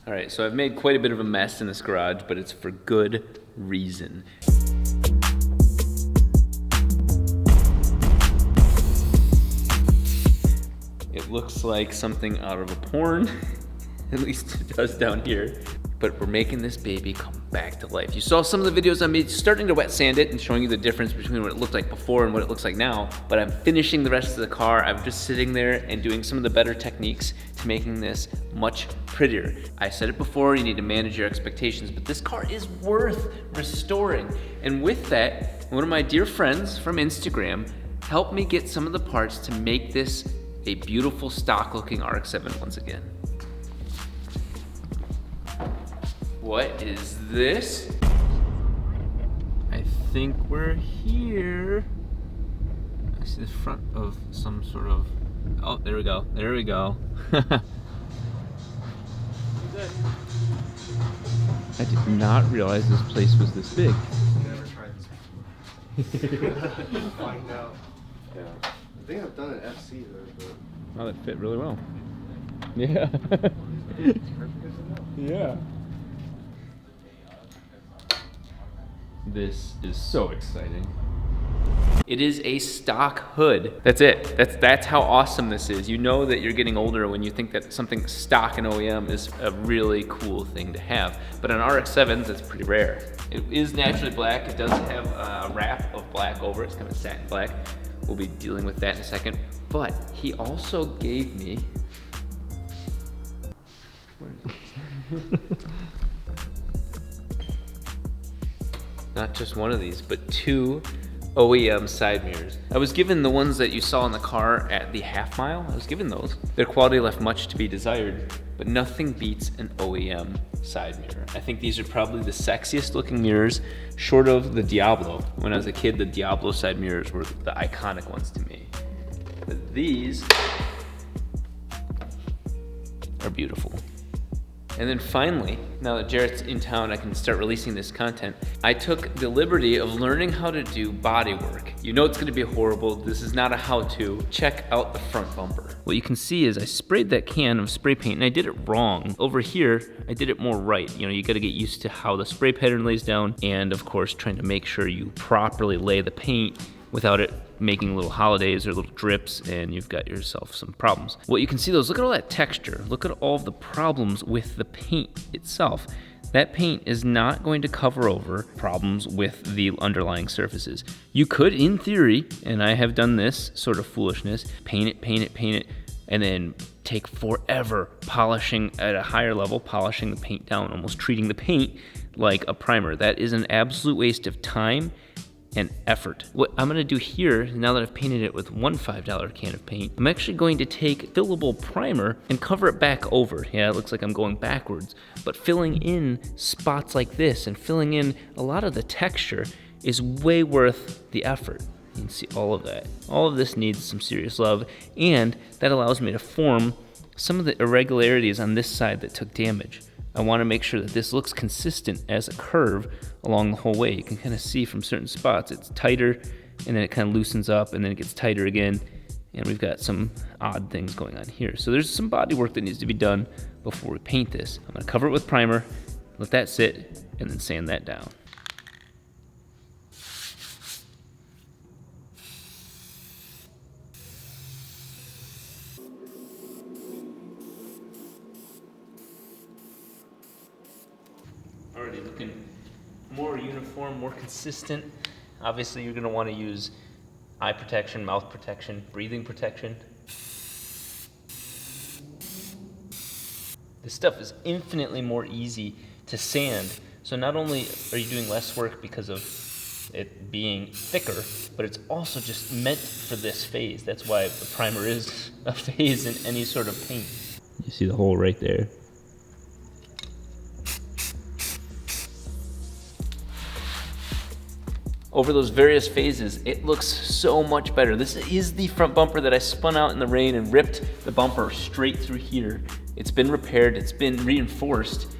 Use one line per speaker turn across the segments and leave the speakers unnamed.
All right, so I've made quite a bit of a mess in this garage, but it's for good reason. It looks like something out of a porn, at least it does down here. But we're making this baby come back to life. You saw some of the videos I made starting to wet sand it and showing you the difference between what it looked like before and what it looks like now, but I'm finishing the rest of the car. I'm just sitting there and doing some of the better techniques to making this much prettier. I said it before, you need to manage your expectations, but this car is worth restoring. And with that, one of my dear friends from Instagram helped me get some of the parts to make this a beautiful stock looking RX-7 once again. What is this? I think we're here. I see the front of some sort of, oh, there we go, there we go. I did not realize this place was this big.
Never tried this. Find out. Yeah. I think I've done an FC though.
Oh, that fit really well. Yeah. Yeah. This is so exciting. It is a stock hood. That's it. That's how awesome this is. You know that you're getting older when you think that something stock and OEM is a really cool thing to have. But on RX-7s, that's pretty rare. It is naturally black. It does have a wrap of black over it. It's kind of satin black. We'll be dealing with that in a second. But he also gave me, not just one of these, but 2 OEM side mirrors. I was given the ones that you saw in the car at the half mile. I was given those. Their quality left much to be desired, but nothing beats an OEM side mirror. I think these are probably the sexiest looking mirrors, short of the Diablo. When I was a kid, the Diablo side mirrors were the iconic ones to me. But these are beautiful. And then finally, now that Jarrett's in town, I can start releasing this content. I took the liberty of learning how to do body work. You know it's gonna be horrible. This is not a how-to. Check out the front bumper. What you can see is I sprayed that can of spray paint and I did it wrong. Over here, I did it more right. You know, you gotta get used to how the spray pattern lays down and of course, trying to make sure you properly lay the paint without it making little holidays or little drips, and you've got yourself some problems. What you can see though is look at all that texture. Look at all of the problems with the paint itself. That paint is not going to cover over problems with the underlying surfaces. You could, in theory, and I have done this sort of foolishness, paint it, and then take forever polishing at a higher level, polishing the paint down, almost treating the paint like a primer. That is an absolute waste of time and effort. What I'm gonna do here, now that I've painted it with one $5 can of paint, I'm actually going to take fillable primer and cover it back over. Yeah, it looks like I'm going backwards, but filling in spots like this and filling in a lot of the texture is way worth the effort. You can see all of that. All of this needs some serious love, and that allows me to form some of the irregularities on this side that took damage. I want to make sure that this looks consistent as a curve along the whole way. You can kind of see from certain spots it's tighter and then it kind of loosens up and then it gets tighter again, and we've got some odd things going on here. So there's some body work that needs to be done before we paint this. I'm going to cover it with primer, let that sit, and then sand that down. Already looking more uniform, more consistent. Obviously, you're going to want to use eye protection, mouth protection, breathing protection. This stuff is infinitely more easy to sand. So not only are you doing less work because of it being thicker, but it's also just meant for this phase. That's why the primer is a phase in any sort of paint. You see the hole right there. Over those various phases, it looks so much better. This is the front bumper that I spun out in the rain and ripped the bumper straight through here. It's been repaired, it's been reinforced,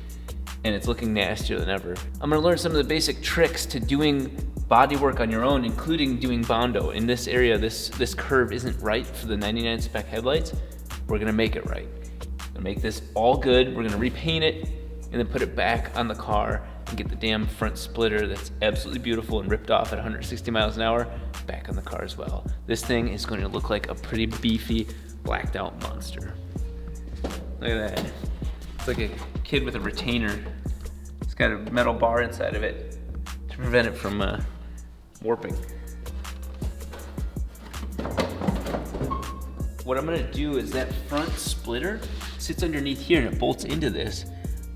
and it's looking nastier than ever. I'm gonna learn some of the basic tricks to doing body work on your own, including doing Bondo. In this area, this curve isn't right for the 99 spec headlights. We're gonna make it right. Gonna make this all good. We're gonna repaint it and then put it back on the car and get the damn front splitter that's absolutely beautiful and ripped off at 160 miles an hour back on the car as well. This thing is going to look like a pretty beefy, blacked out monster. Look at that. It's like a kid with a retainer. It's got a metal bar inside of it to prevent it from warping. What I'm gonna do is that front splitter sits underneath here and it bolts into this,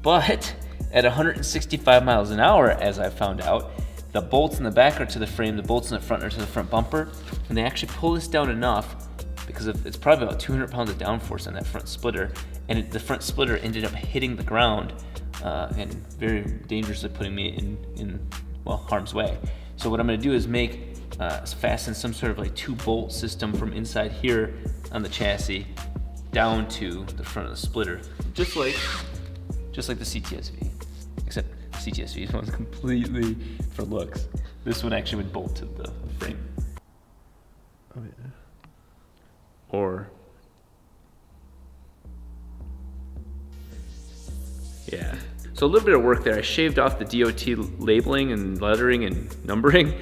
but at 165 miles an hour, as I found out, the bolts in the back are to the frame, the bolts in the front are to the front bumper, and they actually pull this down enough because it's probably about 200 pounds of downforce on that front splitter, and the front splitter ended up hitting the ground and very dangerously putting me in harm's way. So what I'm gonna do is fasten some sort of like 2-bolt system from inside here on the chassis down to the front of the splitter, just like the CTSV, except the CTSV one's completely for looks. This one actually would bolt to the frame.
Oh yeah.
Or, yeah. So a little bit of work there. I shaved off the DOT labeling and lettering and numbering.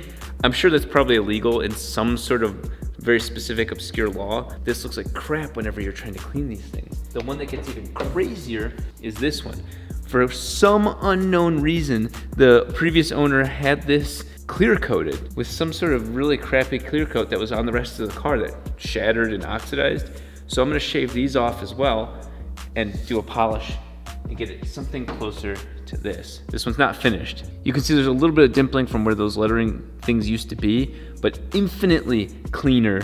I'm sure that's probably illegal in some sort of very specific obscure law. This looks like crap whenever you're trying to clean these things. The one that gets even crazier is this one. For some unknown reason, the previous owner had this clear coated with some sort of really crappy clear coat that was on the rest of the car that shattered and oxidized. So I'm gonna shave these off as well and do a polish and get it something closer to this. This one's not finished. You can see there's a little bit of dimpling from where those lettering things used to be, but infinitely cleaner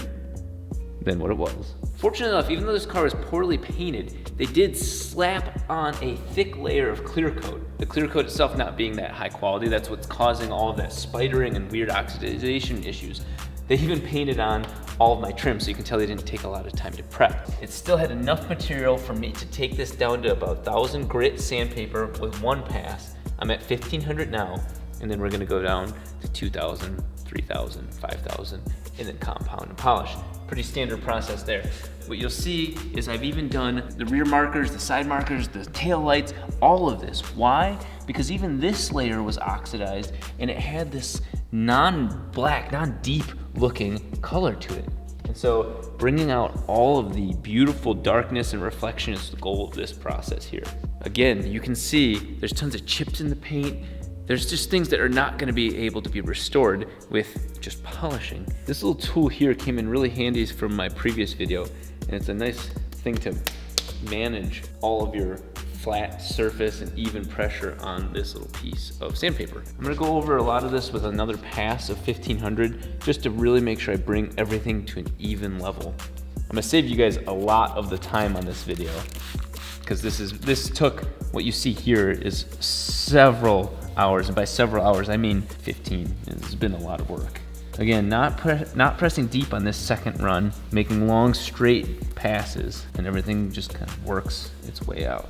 than what it was. Fortunately enough, even though this car was poorly painted, they did slap on a thick layer of clear coat. The clear coat itself not being that high quality, that's what's causing all of that spidering and weird oxidization issues. They even painted on all of my trim, so you can tell they didn't take a lot of time to prep. It still had enough material for me to take this down to about 1,000 grit sandpaper with one pass. I'm at 1,500 now, and then we're gonna go down to 2,000, 3,000, 5,000, and then compound and polish. Pretty standard process there. What you'll see is I've even done the rear markers, the side markers, the tail lights, all of this. Why? Because even this layer was oxidized and it had this non-black, non-deep looking color to it. And so bringing out all of the beautiful darkness and reflection is the goal of this process here. Again, you can see there's tons of chips in the paint. There's just things that are not gonna be able to be restored with just polishing. This little tool here came in really handy from my previous video, and it's a nice thing to manage all of your flat surface and even pressure on this little piece of sandpaper. I'm gonna go over a lot of this with another pass of 1,500 just to really make sure I bring everything to an even level. I'm gonna save you guys a lot of the time on this video because this took, what you see here is several hours, and by several hours I mean 15. It's been a lot of work. Again, not pressing deep on this second run, making long straight passes, and everything just kind of works its way out.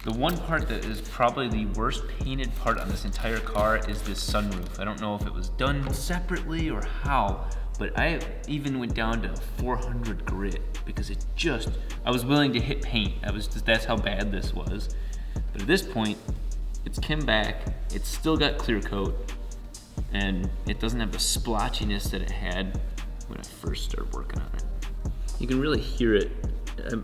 The one part that is probably the worst painted part on this entire car is this sunroof. I don't know if it was done separately or how, but I even went down to 400 grit because I was willing to hit paint. That's how bad this was. But at this point, it's come back, it's still got clear coat, and it doesn't have the splotchiness that it had when I first started working on it. You can really hear it.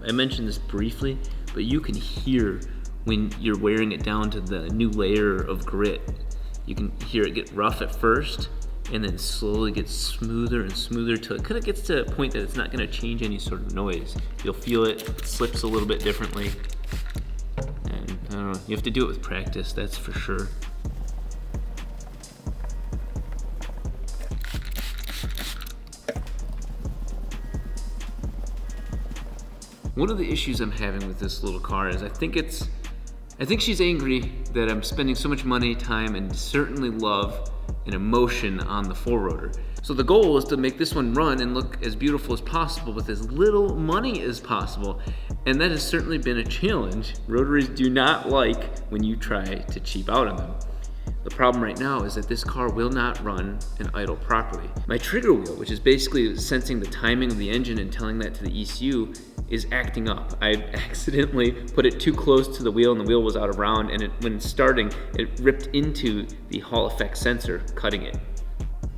I mentioned this briefly, but you can hear when you're wearing it down to the new layer of grit. You can hear it get rough at first and then slowly get smoother and smoother till it kind of gets to a point that it's not going to change any sort of noise. You'll feel it slips a little bit differently, and I don't know, you have to do it with practice, that's for sure. One of the issues I'm having with this little car is I think she's angry that I'm spending so much money, time, and certainly love and emotion on the 4-rotor. So the goal is to make this one run and look as beautiful as possible with as little money as possible. And that has certainly been a challenge. Rotaries do not like when you try to cheap out on them. The problem right now is that this car will not run and idle properly. My trigger wheel, which is basically sensing the timing of the engine and telling that to the ECU, is acting up. I accidentally put it too close to the wheel and the wheel was out of round, and when starting, it ripped into the Hall effect sensor, cutting it.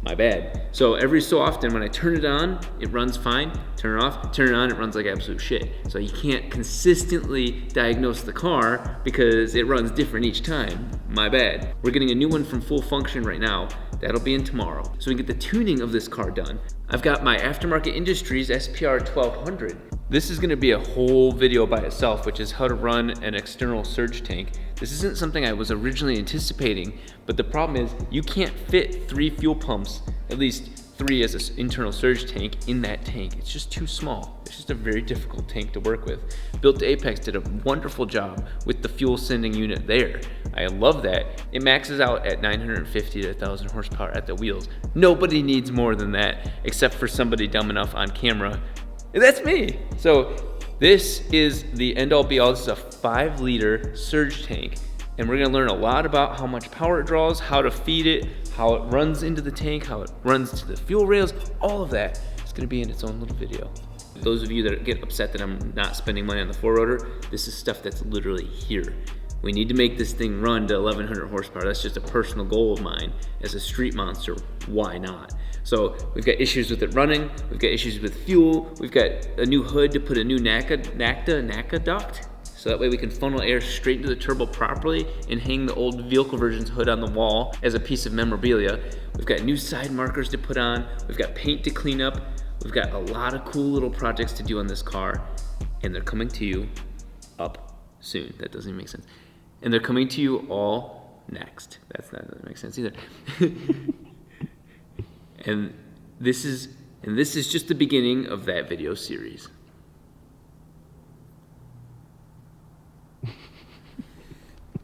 My bad. So every so often when I turn it on, it runs fine. Turn it off, turn it on, it runs like absolute shit. So you can't consistently diagnose the car because it runs different each time. My bad. We're getting a new one from Full Function right now. That'll be in tomorrow. So we can get the tuning of this car done. I've got my Aftermarket Industries SPR 1200. This is gonna be a whole video by itself, which is how to run an external surge tank. This isn't something I was originally anticipating, but the problem is you can't fit 3 fuel pumps, at least 3 as an internal surge tank, in that tank. It's just too small. It's just a very difficult tank to work with. Built to Apex did a wonderful job with the fuel sending unit there. I love that. It maxes out at 950 to 1,000 horsepower at the wheels. Nobody needs more than that, except for somebody dumb enough on camera. And that's me. So this is the end all be all. This is a 5-liter surge tank, and we're gonna learn a lot about how much power it draws, how to feed it, how it runs into the tank, how it runs to the fuel rails. All of that is gonna be in its own little video. Those of you that get upset that I'm not spending money on the 4-rotor, this is stuff that's literally here. We need to make this thing run to 1,100 horsepower. That's just a personal goal of mine. As a street monster, why not? So we've got issues with it running, we've got issues with fuel, we've got a new hood to put a new NACA duct, so that way we can funnel air straight into the turbo properly and hang the old vehicle version's hood on the wall as a piece of memorabilia. We've got new side markers to put on, we've got paint to clean up, we've got a lot of cool little projects to do on this car, and they're coming to you up soon. That doesn't even make sense. And they're coming to you all next. That doesn't make sense either. And this is just the beginning of that video series.